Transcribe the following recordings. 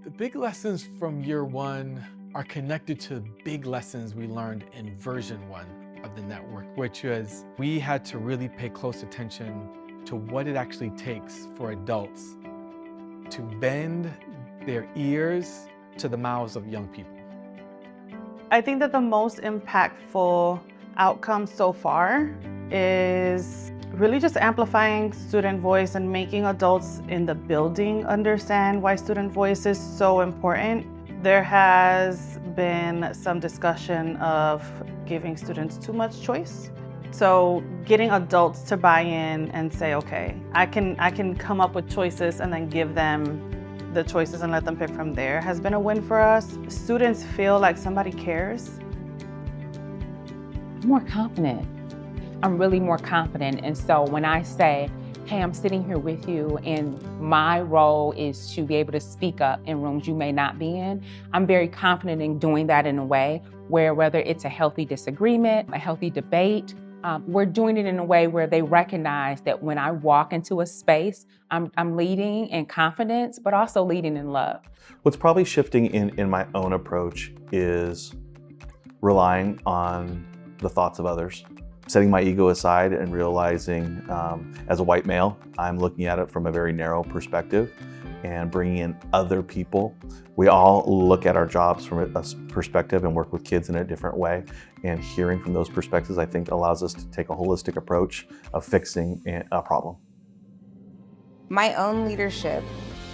The big lessons from year one are connected to big lessons we learned in version one of the network, which was we had to really pay close attention to what it actually takes for adults to bend their ears to the mouths of young people. I think that the most impactful outcome so far is really just amplifying student voice and making adults in the building understand why student voice is so important. There has been some discussion of giving students too much choice. So getting adults to buy in and say, okay, I can come up with choices and then give them the choices and let them pick from there has been a win for us. Students feel like somebody cares. I'm more confident. I'm really more confident. And so when I say, hey, I'm sitting here with you and my role is to be able to speak up in rooms you may not be in, I'm very confident in doing that in a way where whether it's a healthy disagreement, a healthy debate, we're doing it in a way where they recognize that when I walk into a space, I'm leading in confidence, but also leading in love. What's probably shifting in my own approach is relying on the thoughts of others. Setting my ego aside and realizing as a white male, I'm looking at it from a very narrow perspective and bringing in other people. We all look at our jobs from a perspective and work with kids in a different way. And hearing from those perspectives, I think, allows us to take a holistic approach of fixing a problem. My own leadership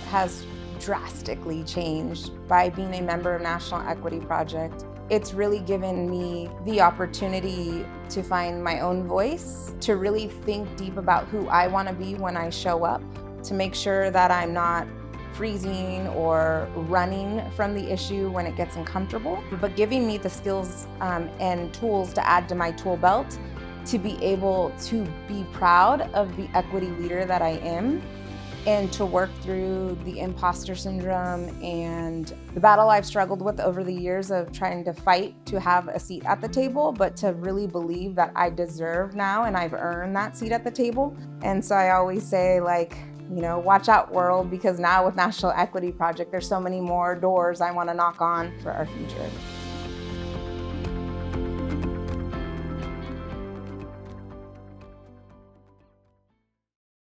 has drastically changed by being a member of National Equity Project. It's really given me the opportunity to find my own voice, to really think deep about who I want to be when I show up, to make sure that I'm not freezing or running from the issue when it gets uncomfortable, but giving me the skills and tools to add to my tool belt to be able to be proud of the equity leader that I am and to work through the imposter syndrome and the battle I've struggled with over the years of trying to fight to have a seat at the table, but to really believe that I deserve now and I've earned that seat at the table. And so I always say, like, you know, watch out world, because now with National Equity Project, there's so many more doors I want to knock on for our future.